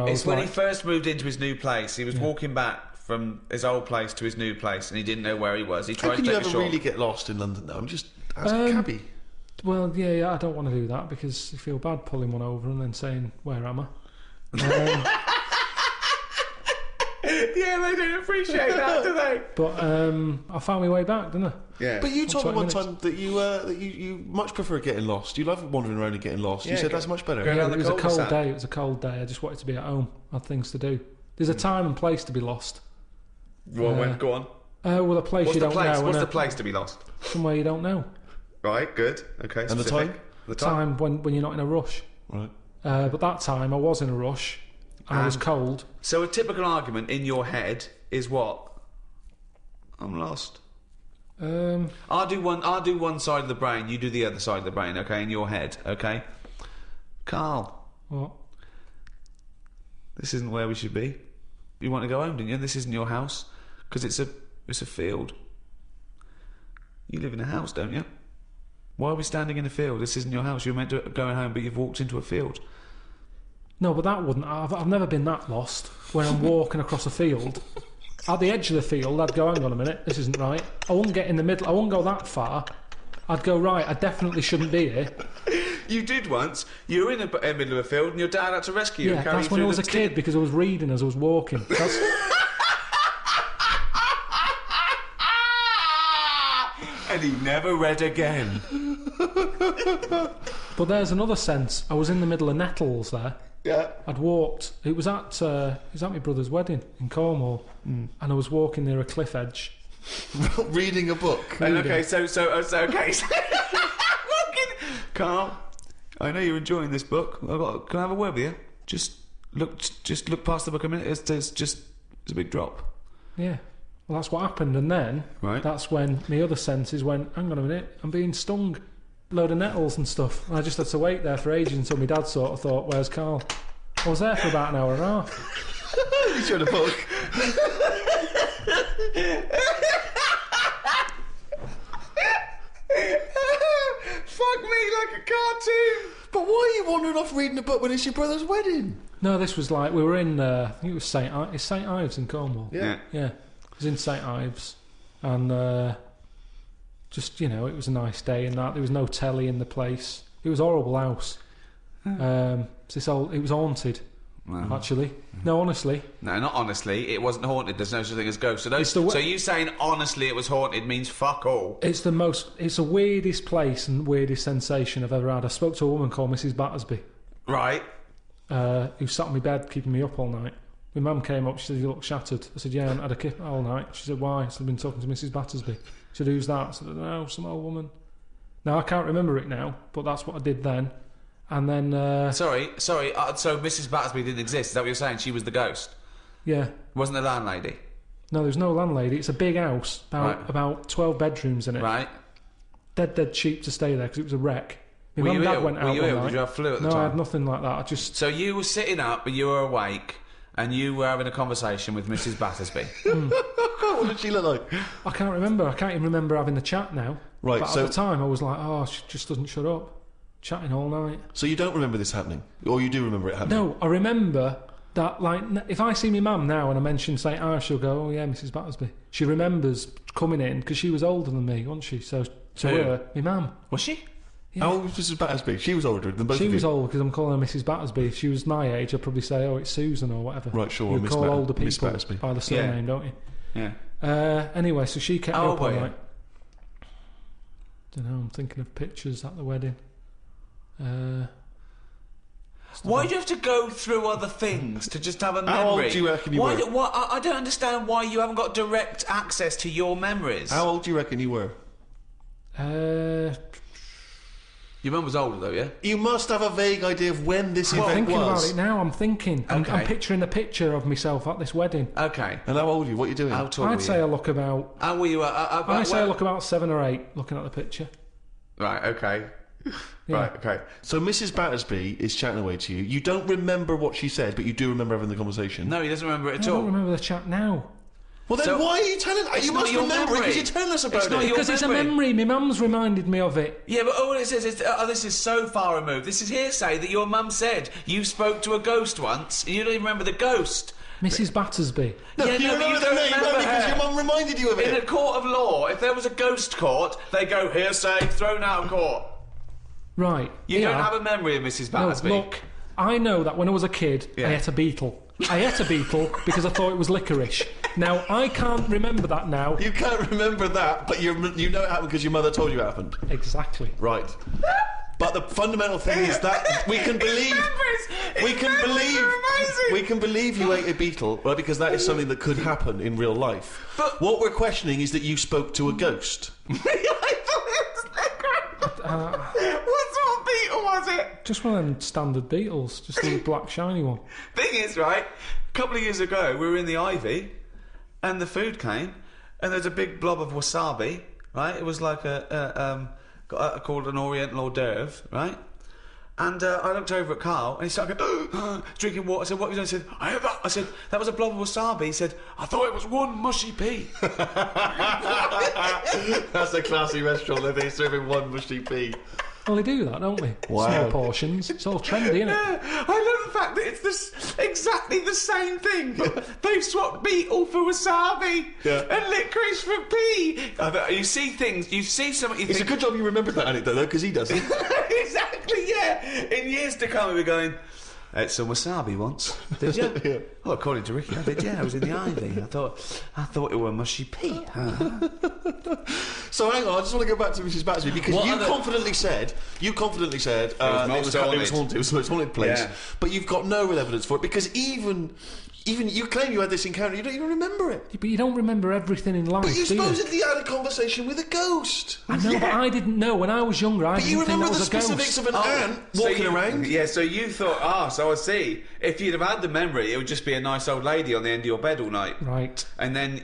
It's when he first moved into his new place. He was walking back from his old place to his new place, and he didn't know where he was. He tried How can to you take ever a really get lost in London, though? I'm just asking Cabby. Well, yeah, I don't want to do that because you feel bad pulling one over and then saying, where am I? Yeah, they don't appreciate that, do they? But I found my way back, didn't I? Yeah. But you told me 20 one minutes. time that you much prefer getting lost. You love wandering around and getting lost. You Yeah, said that's much better. go down It the was a cold cul-de-sac. day. It was a cold day. I just wanted to be at home. I had things to do. There's a time and place to be lost. Well, go on. Well, a place What's you the don't place? know. What's and the place to be lost? Somewhere you don't know. Right, good. Okay, And the specific. time? The time. Time when you're not in a rush. Right. But that time I was in a rush. And I was cold. So a typical argument in your head is what? I'm lost. I'll do one side of the brain, you do the other side of the brain, okay, in your head, okay? Karl, What? this isn't where we should be. You want to go home, didn't you? This isn't your house, because it's a field. You live in a house, don't you? Why are we standing in a field? This isn't your house. You're meant to go home, but you've walked into a field. No, but that wouldn't. I've never been that lost. When I'm walking across a field, at the edge of the field, I'd go, hang on a minute, this isn't right. I wouldn't get in the middle. I wouldn't go that far. I'd go, right, I definitely shouldn't be here. You did once. You were in the middle of a field, and your dad had to rescue you. Yeah, and carry that's you when I through was the a kid because I was reading as I was walking. That's, And he never read again. but there's another sense. I was in the middle of nettles there. Yeah. I'd walked. It was at my brother's wedding in Cornwall, and I was walking near a cliff edge. Reading a book. And okay, so okay. Karl, I know you're enjoying this book. Can I have a word with you? Just look past the book a minute. It's a big drop. Yeah. Well, that's what happened, and then that's when my other senses went, hang on a minute, I'm being stung. Load of nettles and stuff. And I just had to wait there for ages until my dad sort of thought, where's Karl? I was there for about an hour and a half. He's read a book. Fuck me like a cartoon. But why are you wandering off reading a book when it's your brother's wedding? No, this was like, we were in, I think it was St Ives in Cornwall. Yeah. Yeah. It was in St Ives. And just, it was a nice day and that. There was no telly in the place. It was a horrible house. It was haunted, actually. No, honestly. No, not honestly. It wasn't haunted. There's no such thing as ghosts. So you saying honestly it was haunted means fuck all. It's the weirdest place and weirdest sensation I've ever had. I spoke to a woman called Mrs. Battersby. Right. Who sat on my bed keeping me up all night. My mum came up, she said, you look shattered. I said, yeah, I haven't had a kip all night. She said, why? I said, I've been talking to Mrs. Battersby. She said, who's that? I said, no, some old woman. Now, I can't remember it now, but that's what I did then. And then... Sorry. So Mrs. Battersby didn't exist. Is that what you're saying? She was the ghost? Yeah. Wasn't the landlady? No, there's no landlady. It's a big house, about 12 bedrooms in it. Right. Dead cheap to stay there because it was a wreck. My Were mum you and dad ill? went out Were you one ill? night. Did you have flu at the No, time? I had nothing like that. So you were sitting up, but you were awake, and you were having a conversation with Mrs. Battersby. What did she look like? I can't remember. I can't even remember having the chat now. Right, But so- at the time, I was like, oh, she just doesn't shut up. Chatting all night. So you don't remember this happening? Or you do remember it happening? No, I remember that, like, if I see my mum now and I mention St Ives, she'll go, "Oh yeah, Mrs Battersby." She remembers coming in because she was older than me, wasn't she? So to her, my mum. Was she? Yeah. How old was Mrs Battersby? She was older than both of you. She was old because I'm calling her Mrs Battersby. If she was my age, I'd probably say, "Oh, it's Susan" or whatever. Right, sure. You call older Miss people Battersby. by the surname, don't you? Yeah. Anyway, so she kept me How up old all were you? night. Don't know. I'm thinking of pictures at the wedding. Why do you have to go through other things to just have a memory? How old do you reckon you were? I don't understand why you haven't got direct access to your memories. How old do you reckon you were? Your mum was older, though, yeah? You must have a vague idea of when this event thinking was. about it now, I'm thinking. I'm Okay. picturing the picture of myself at this wedding. Okay. And how old are you? What are you doing? How tall were you? I'd say I look about. How were you? I'd say I look about 7 or 8, looking at the picture. Right, okay. Yeah. Right, okay. So Mrs Battersby is chatting away to you. You don't remember what she said, but you do remember having the conversation. No, he doesn't remember it I at all. don't remember the chat now. Well, then So- why are you telling? It's You not must your remember it memory. because you're telling us about It's not it. your Because it's a memory. memory. My mum's reminded me of it. Yeah, but all it says is, this is so far removed. This is hearsay that your mum said you spoke to a ghost once, and you don't even remember the ghost. Mrs Battersby. No, Yeah, you no, but remember you the don't name remember only because her. your mum reminded you of In a it. court of law, if there was a ghost court, they go hearsay, thrown out of court. Right. You yeah. don't have a memory of Mrs. No, Battersby. look, I know that when I was a kid, Yeah. I ate a beetle. I ate a beetle because I thought it was licorice. Now, I can't remember that now. You can't remember that, but you know it happened because your mother told you it happened. Exactly. Right. But the fundamental thing is that we can believe we can believe you ate a beetle, right? Because that is something that could happen in real life. But- what we're questioning is that you spoke to a ghost. I thought it was licorice. What sort of beetle was it? Just one of them standard beetles, just a little black shiny one. Thing is, right, a couple of years ago, we were in the Ivy, and the food came, and there's a big blob of wasabi, right? It was like called an Oriental hors d'oeuvre, right? And I looked over at Karl, and he started going, drinking water. I said, "What have you done?" He said, "I had that." I said, "That was a blob of wasabi." He said, "I thought it was one mushy pea." That's a classy restaurant where they serve in one mushy pea. Well, they do that, don't they? Wow. Small portions. It's all trendy, isn't it? I love the fact that it's exactly the same thing. They've swapped beetle for wasabi and licorice for pea. You see things, you see something. It's a good job you remembered that anecdote, though, because he doesn't. Exactly, yeah. In years to come, we'll be going, "I ate some wasabi once." Did you? Yeah. Well, according to Ricky, I did. Yeah, I was in the Ivy. I thought it were mushy pea. So hang on, I just want to go back to Mrs. Battersby because What you other- confidently said it was haunted. It was the haunted place. Yeah. But you've got no evidence for it because even you claim you had this encounter, you don't even remember it. But you don't remember everything in life, But you do you? supposedly had a conversation with a ghost. I know, but I didn't know. When I was younger, I But you didn't think remember that the was a specifics ghost. of an ant walking around. Yeah, so you thought, so I see. If you'd have had the memory, it would just be a nice old lady on the end of your bed all night. Right. And then...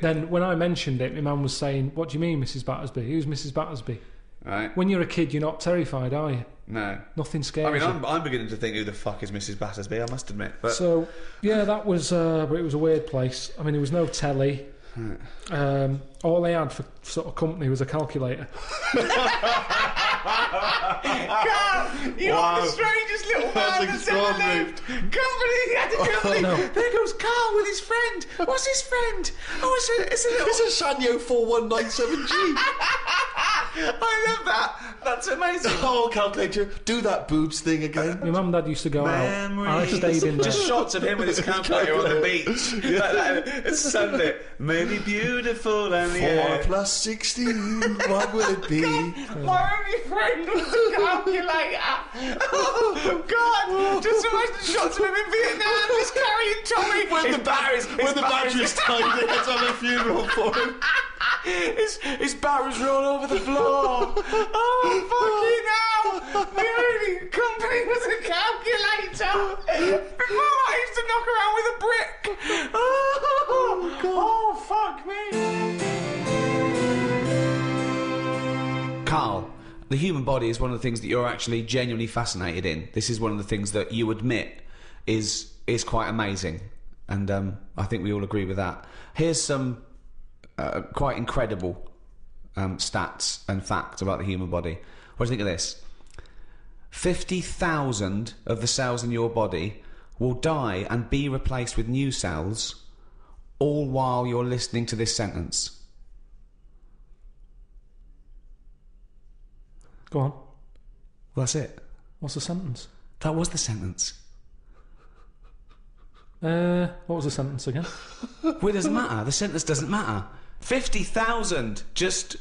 Then when I mentioned it, my mum was saying, "What do you mean, Mrs. Battersby? Who's Mrs. Battersby?" Right. When you're a kid, you're not terrified, are you? No. Nothing scares I mean, you. I'm beginning to think, who the fuck is Mrs. Battersby, I must admit. But So, yeah, that was... but it was a weird place. I mean, there was no telly. All they had for sort of company was a calculator. Carl, you are the strangest little man that's ever extraordinary. lived. Company had to tell me. No. There goes Carl with his friend. What's his friend? Oh, it's a little... It's a Sanyo 4197G. I love that. That's amazing. Oh, calculator, do that boobs thing again. My mum and dad used to go out. I Memories. stayed in there. Just shots of him with his calculator on the beach. It's sunlit. Maybe beautiful and 4 plus 16, what will it be? My only friend was a calculator. Oh, God. Just imagine shots of him in Vietnam just carrying Tommy. When His the batteries, when the batteries died, they had to have a funeral for him. his batteries were all over the floor. Oh, fucking hell. The only company was a calculator. Before I used to knock around with a brick. Oh, God. Fuck me. Karl, the human body is one of the things that you're actually genuinely fascinated in. This is one of the things that you admit is quite amazing, and I think we all agree with that. Here's some quite incredible stats and facts about the human body. What do you think of this? 50,000 of the cells in your body will die and be replaced with new cells, all while you're listening to this sentence. Go on. Well, that's it. What's the sentence? That was the sentence. What was the sentence again? Well, it doesn't matter. The sentence doesn't matter. 50,000 just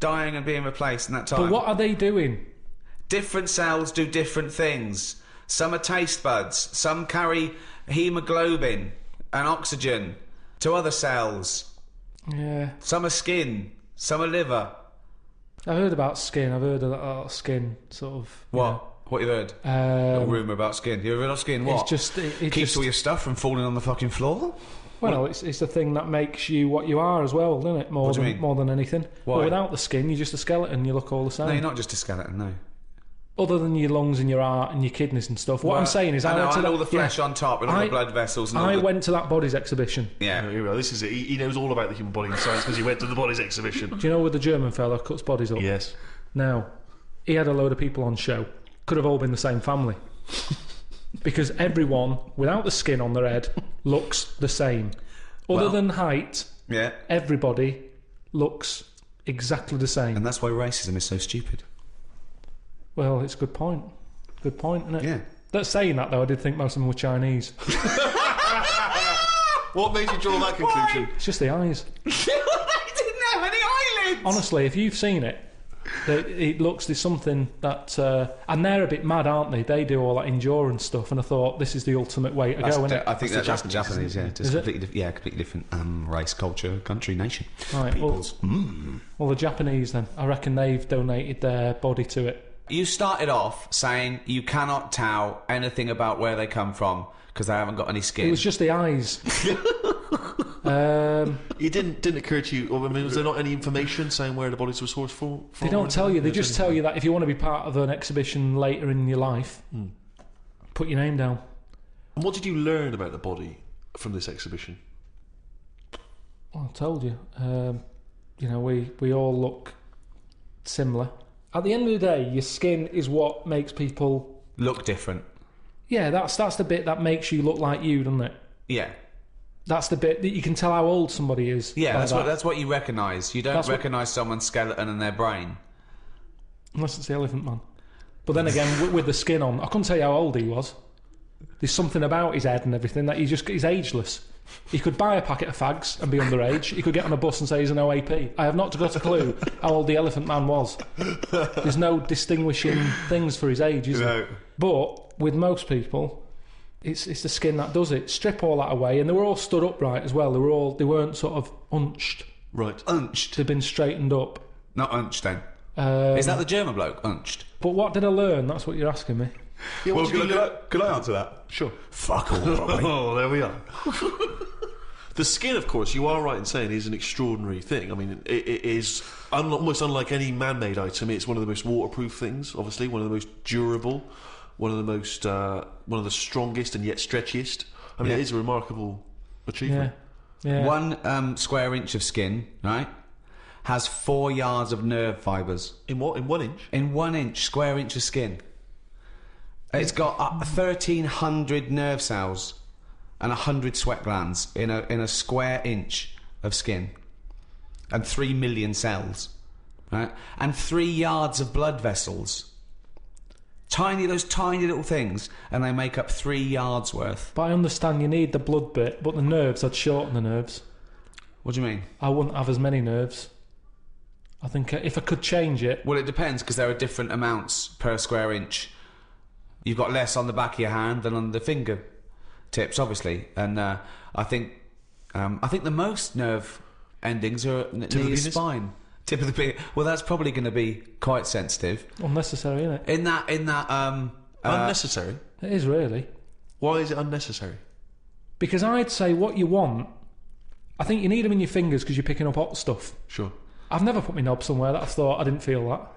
dying and being replaced in that time. But what are they doing? Different cells do different things. Some are taste buds. Some carry hemoglobin and oxygen to other cells. Yeah. Some are skin. Some are liver. I've heard about skin. I've heard about skin, sort of. What? What you heard? A rumour about skin. You ever heard of skin? What? It's just... It keeps all your stuff from falling on the fucking floor? Well, it's the thing that makes you what you are as well, doesn't it? More than anything. Why? But without the skin, you're just a skeleton. You look all the same. No, you're not just a skeleton, no. Other than your lungs and your heart and your kidneys and stuff. What I'm saying is, I went to all the flesh on top and all the blood vessels. And I went to that bodies exhibition. Yeah. This is it. He knows all about the human body and science because he went to the bodies exhibition. Do you know with the German fella cuts bodies up? Yes. Now, he had a load of people on show. Could have all been the same family. Because everyone, without the skin on their head, looks the same. Other than height, everybody looks exactly the same. And that's why racism is so stupid. Well, it's a good point. Good point, isn't it? Yeah. That's saying that, though, I did think most of them were Chinese. What made you draw that conclusion? It's just the eyes. They didn't have any eyelids! Honestly, if you've seen it, there's something that... and they're a bit mad, aren't they? They do all that endurance stuff, and I thought, this is the ultimate way to go, isn't it? I think that's the Japanese, yeah. Just completely different race, culture, country, nation. Right, peoples. Well, the Japanese, then, I reckon they've donated their body to it. You started off saying you cannot tell anything about where they come from because they haven't got any skin. It was just the eyes. It didn't occur to you, I mean, was there not any information saying where the bodies were sourced from? They don't tell you. They just tell you that if you want to be part of an exhibition later in your life, put your name down. And what did you learn about the body from this exhibition? Well, I told you. We all look similar. At the end of the day, your skin is what makes people look different. Yeah, that's the bit that makes you look like you, doesn't it? Yeah. That's the bit that you can tell how old somebody is. Yeah, that's what you recognise. You don't recognise someone's skeleton and their brain. Unless it's the Elephant Man. But then again, with the skin on, I couldn't tell you how old he was. There's something about his head and everything that he's ageless. He could buy a packet of fags and be underage. He could get on a bus and say he's an OAP. I have not got a clue how old the Elephant Man was. There's no distinguishing things for his age, is there? But with most people, it's the skin that does it. Strip all that away, and they were all stood upright as well. They weren't sort of unched. Right, unched. They've been straightened up. Not unched then. Is that the German bloke? Unched. But what did I learn? That's what you're asking me. Yeah, well, could I answer that? Sure. Fuck all, probably. Oh, there we are. The skin, of course, you are right in saying, is an extraordinary thing. I mean, it is almost unlike any man-made item. It's one of the most waterproof things, obviously, one of the most durable, one of the strongest and yet stretchiest. I mean, it is a remarkable achievement. Yeah. 1 square inch of skin, right, has 4 yards of nerve fibres. In what? In 1 inch? In 1 inch, square inch of skin. It's got 1,300 nerve cells and 100 sweat glands in a square inch of skin, and 3 million cells, right? And 3 yards of blood vessels. Those tiny little things, and they make up 3 yards worth. But I understand you need the blood bit, but the nerves, I'd shorten the nerves. What do you mean? I wouldn't have as many nerves. I think if I could change it... Well, it depends, because there are different amounts per square inch. You've got less on the back of your hand than on the finger tips, obviously, and I think the most nerve endings are near your spine. Tip of the penis. Well, that's probably going to be quite sensitive. Unnecessary, isn't it? In that unnecessary. It is really. Why is it unnecessary? Because I'd say what you want. I think you need them in your fingers because you're picking up hot stuff. Sure. I've never put my knob somewhere that I thought I didn't feel that.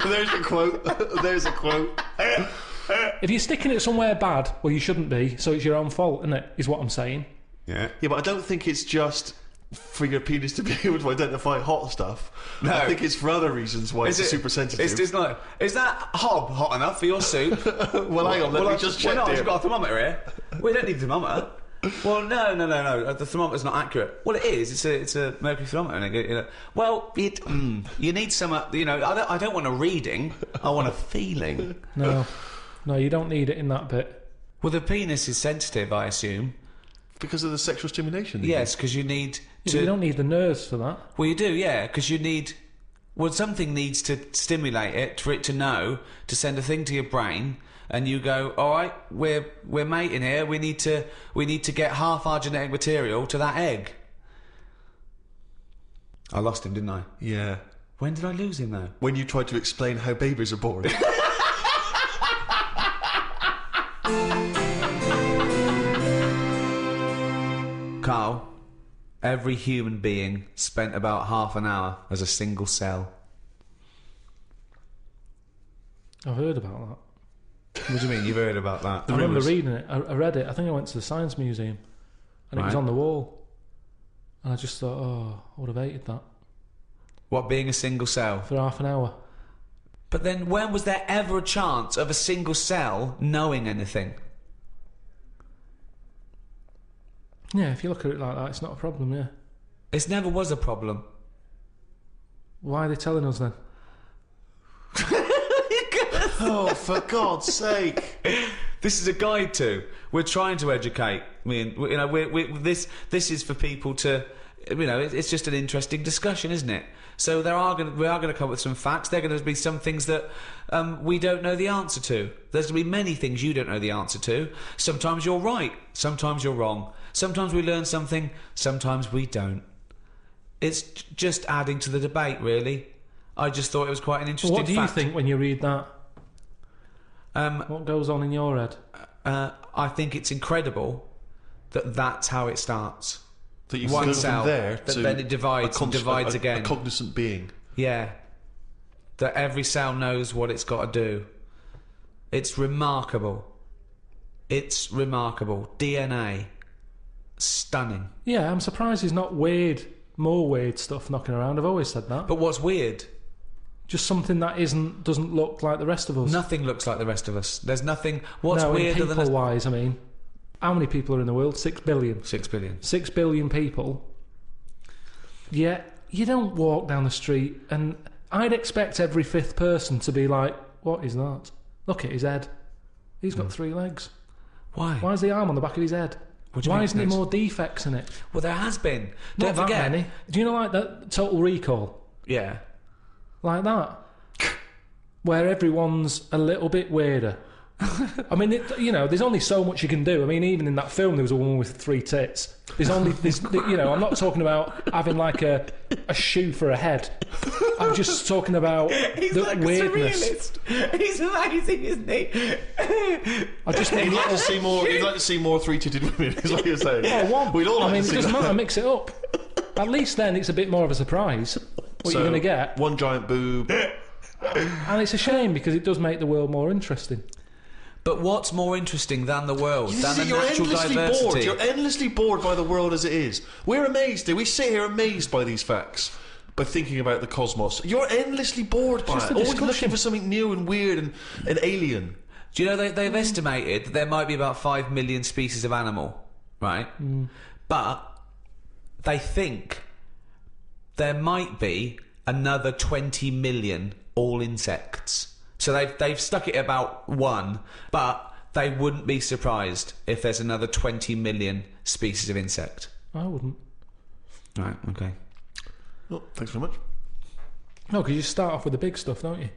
There's a quote. There's a quote. If you're sticking it somewhere bad, well, you shouldn't be, so it's your own fault, isn't it? Is what I'm saying. Yeah. Yeah, but I don't think it's just for your penis to be able to identify hot stuff. No. I think it's for other reasons why it's super sensitive. It's not. Is that hob hot enough for your soup? Well, hang on, let me just check. I've got a thermometer here. We don't need a thermometer. Well, no. The thermometer's not accurate. Well, it is. It's a mercury thermometer. Well, you need some. I don't want a reading. I want a feeling. No, you don't need it in that bit. Well, the penis is sensitive, I assume. Because of the sexual stimulation? Yes, because you need to... You don't need the nerves for that. Well, you do, yeah, because you need... Well, something needs to stimulate it for it to know, to send a thing to your brain, and you go, all right, we're mating here, we need to get half our genetic material to that egg. I lost him, didn't I? Yeah. When did I lose him, though? When you tried to explain how babies are born. Karl, every human being spent about half an hour as a single cell. I've heard about that. What do you mean, you've heard about that? I remember reading it. I read it. I think I went to the Science Museum and it was on the wall. And I just thought, I would have hated that. What, being a single cell? For half an hour. But then when was there ever a chance of a single cell knowing anything? Yeah, if you look at it like that, it's not a problem, yeah. It never was a problem. Why are they telling us then? Oh, for God's sake! This is a guide to. We're trying to educate. I mean, this is for people to. It's just an interesting discussion, isn't it? So we are going to come up with some facts. There are going to be some things that we don't know the answer to. There's going to be many things you don't know the answer to. Sometimes you're right. Sometimes you're wrong. Sometimes we learn something. Sometimes we don't. It's just adding to the debate, really. I just thought it was quite an interesting fact. What do you think when you read that? What goes on in your head? I think it's incredible that that's how it starts. That you one go cell, from there that then it divides and divides again. A cognizant being. Yeah. That every cell knows what it's got to do. It's remarkable. It's remarkable. DNA. Stunning. Yeah, I'm surprised there's not more weird stuff knocking around. I've always said that. But what's weird? Just something that doesn't look like the rest of us. Nothing looks like the rest of us. There's nothing... What's no, weirder than... people-wise, I mean... How many people are in the world? 6 billion. 6 billion. 6 billion people. Yet, you don't walk down the street and... I'd expect every fifth person to be like, what is that? Look at his head. He's got 3 legs. Why? Why is the arm on the back of his head? Why isn't there more defects in it? Well, there has been. Not Don't forget. that many. Do you know like that Total Recall? Yeah. Like that. Where everyone's a little bit weirder. I mean, there's only so much you can do. I mean, even in that film, there was a woman with 3 tits. I'm not talking about having like a shoe for a head. I'm just talking about He's the like weirdness. A surrealist. He's amazing, isn't he? I just He'd like to see more. He'd like to see more 3-titted women. Is what you're saying? Oh, one. We'd all like to it see doesn't that. matter. Mix it up. At least then it's a bit more of a surprise. What you're going to get. One giant boob. And it's a shame because it does make the world more interesting. But what's more interesting than the world? Than the You're natural endlessly diversity? bored. You're endlessly bored by the world as it is. We're amazed. We sit here amazed by these facts, by thinking about the cosmos. You're endlessly bored by Just it. a Always discussion. looking for something new and weird and alien. Do you know they've estimated that there might be about 5 million species of animal, right? But they think there might be another 20 million all insects. So they've stuck it about 1, but they wouldn't be surprised if there's another 20 million species of insect. I wouldn't. Right, okay. Oh, thanks very much. No, because you start off with the big stuff, don't you?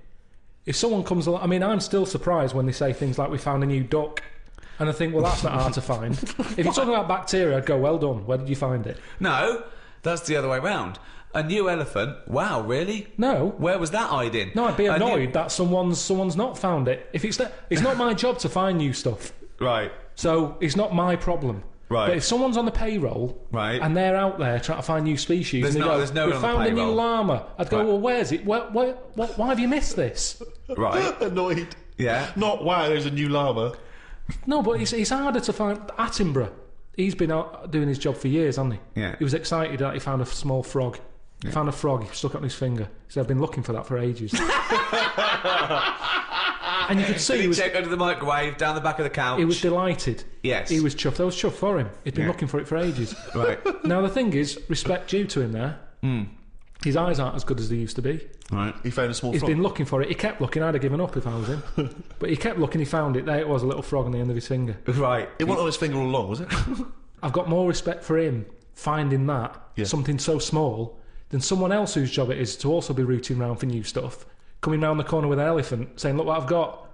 If someone comes along... I mean, I'm still surprised when they say things like, we found a new duck. And I think, well, that's not hard to find. If you're talking about bacteria, I'd go, well done. Where did you find it? No, that's the other way round. A new elephant? Wow, really? No. Where was that hiding? No, I'd be annoyed that someone's not found it. If it's not my job to find new stuff. Right. So it's not my problem. Right. But if someone's on the payroll, right, and they're out there trying to find new species, there's and they no we found a new llama, I'd go, right. well, where's it? Why have you missed this? Right. Annoyed. Yeah. Not wow, there's a new llama. No, but it's harder to find. Attenborough he's been out doing his job for years, hasn't he? Yeah. He was excited that he found a small frog. He found a frog, he stuck it on his finger. He said, I've been looking for that for ages. And you could see he was checked under the microwave, down the back of the couch. He was delighted. Yes. He was chuffed. I was chuffed for him. He'd been looking for it for ages. Right. Now, the thing is, respect due to him there. His eyes aren't as good as they used to be. Right. He found a small He's frog. been looking for it. He kept looking. I'd have given up if I was him. But he kept looking, he found it. There it was, a little frog on the end of his finger. Right. It wasn't on his finger all along, was it? I've got more respect for him finding that, something so small, than someone else whose job it is to also be rooting around for new stuff, coming round the corner with an elephant, saying, look what I've got.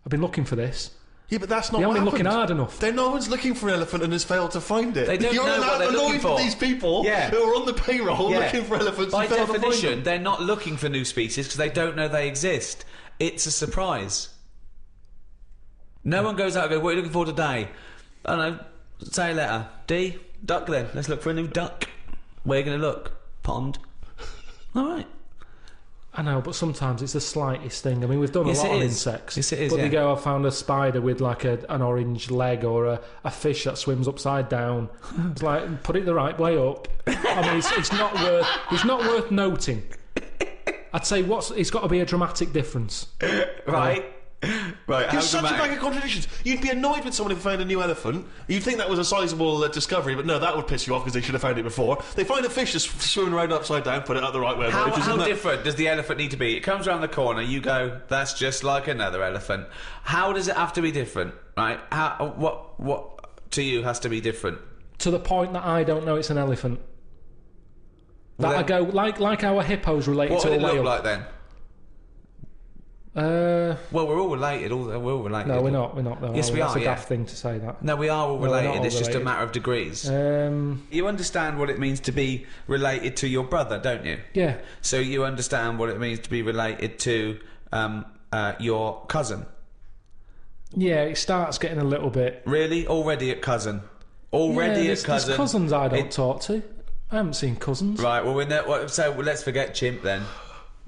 I've been looking for this. Yeah, but that's not They what haven't been happened. looking hard enough. No one's looking for an elephant and has failed to find it. They don't You're know what they're looking for. These people who are on the payroll looking for elephants By and failed to find definition, them. they're not looking for new species because they don't know they exist. It's a surprise. No one goes out and goes, what are you looking for today? I don't know, say a letter. D? Duck then. Let's look for a new duck. Where are you going to look? Pond. All right. I know, but sometimes it's the slightest thing. I mean, we've done a lot on insects. Yes, it is, But they go, I found a spider with like an orange leg, or a fish that swims upside down. It's like, put it the right way up. I mean, it's not worth noting. I'd say it's got to be a dramatic difference. Right. Right. You're such a bag of contradictions. You'd be annoyed with someone who found a new elephant. You'd think that was a sizable discovery, but no, that would piss you off because they should have found it before. They find a fish just swimming around upside down, put it out the right way. How different does the elephant need to be? It comes around the corner, you go, that's just like another elephant. How does it have to be different? Right? What to you has to be different? To the point that I don't know it's an elephant. That I go, like our hippos related to a whale. What would it look like then? Well, we're all related. We're all related. No, we're not. We're not. Though, yes, we are. That's a daft thing to say that. No, we are all related. It's just a related. matter of degrees. You understand what it means to be related to your brother, don't you? Yeah. So you understand what it means to be related to your cousin. Yeah, it starts getting a little bit. Really, already at cousin. There's cousins I don't talk to. I haven't seen cousins. Right. Well, so let's forget Chimp then.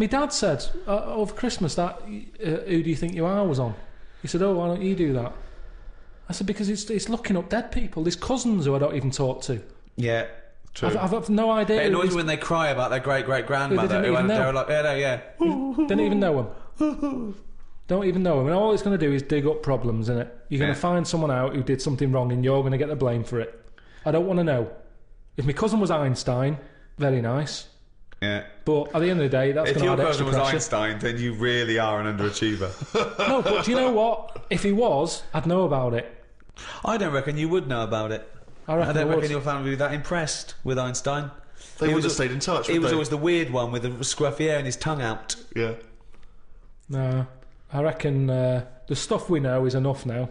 My dad said over Christmas that Who Do You Think You Are was on. He said, oh, why don't you do that? I said, because it's looking up dead people. There's cousins who I don't even talk to. Yeah, true. I've no idea. It annoys me when they cry about their great-great-grandmother. They were like, yeah. Didn't even know them. Don't even know them. And all it's going to do is dig up problems, innit? You're going to find someone out who did something wrong and you're going to get the blame for it. I don't want to know. If my cousin was Einstein, very nice. Yeah. But at the end of the day, that's going to add extra pressure. If your cousin was Einstein, then you really are an underachiever. No, but do you know what? If he was, I'd know about it. I don't reckon you would know about it. I don't reckon your family would be that impressed with Einstein. They would have stayed in touch. He was always the weird one with the scruffy hair and his tongue out. Yeah. No, I reckon the stuff we know is enough now,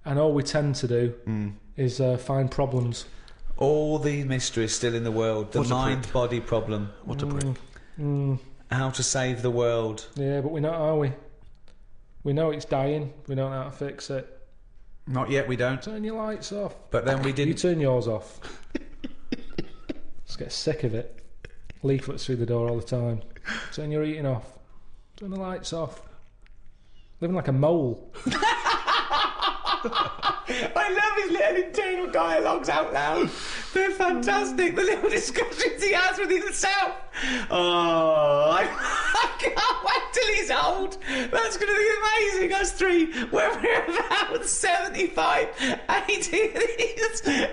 and all we tend to do is find problems. All the mysteries still in the world. The mind-body problem. What a prick. How to save the world. Yeah, but we're not, are we? We know it's dying. We don't know how to fix it. Not yet, we don't. Turn your lights off. But then we didn't. You turn yours off. Just get sick of it. Leaflets through the door all the time. Turn your eating off. Turn the lights off. Living like a mole. I love his little internal dialogues out loud. They're fantastic. The little discussions he has with himself. Oh, I can't wait till he's old. That's going to be amazing. Us three, when we're about 75, 80,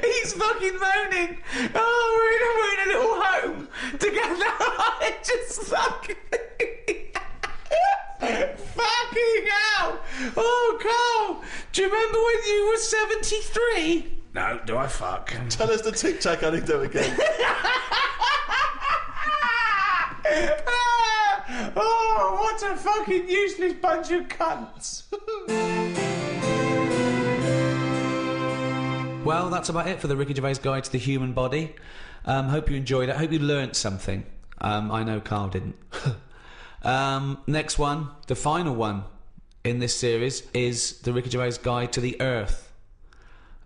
he's fucking moaning. Oh, we're in a little home together. Just fucking... Fucking hell! Oh, Carl! Do you remember when you were 73? No, do I fuck? Tell us the Tic Tac anecdote again. Oh, what a fucking useless bunch of cunts! Well, that's about it for the Ricky Gervais Guide to the Human Body. Hope you enjoyed it. Hope you learnt something. I know Karl didn't. Next one, the final one in this series, is the Ricky Gervais Guide to the Earth.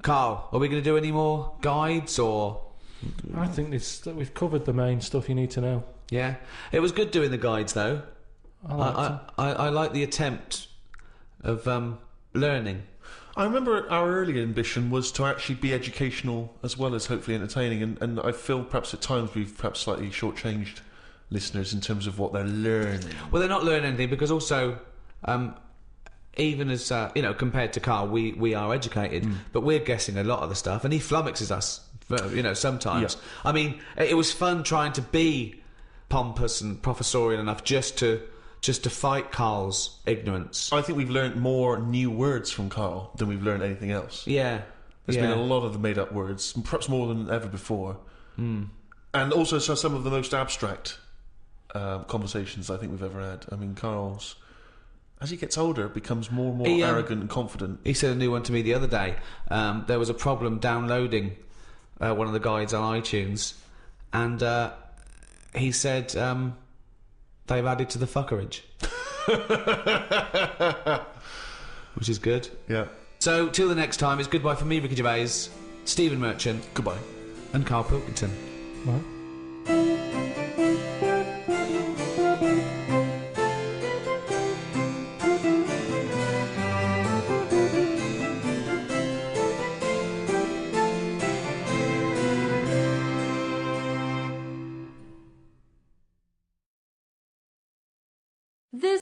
Karl, are we going to do any more guides, or...? I think we've covered the main stuff you need to know. Yeah. It was good doing the guides, though. I like the attempt of learning. I remember our early ambition was to actually be educational as well as hopefully entertaining, and I feel perhaps at times we've perhaps slightly shortchanged listeners in terms of what they're learning. Well, they're not learning anything because also, even as compared to Karl, we are educated, but we're guessing a lot of the stuff, and he flummoxes us. Sometimes. Yeah. I mean, it was fun trying to be pompous and professorial enough just to fight Karl's ignorance. I think we've learnt more new words from Karl than we've learnt anything else. Yeah. There's been a lot of the made-up words, perhaps more than ever before. And also some of the most abstract conversations I think we've ever had. I mean, Karl's, as he gets older, becomes more and more arrogant and confident. He said a new one to me the other day. There was a problem downloading one of the guides on iTunes, and he said they've added to the fuckerage. Which is good. Yeah. So, till the next time, it's goodbye from me, Ricky Gervais, Stephen Merchant. Goodbye. And Karl Pilkington. Right.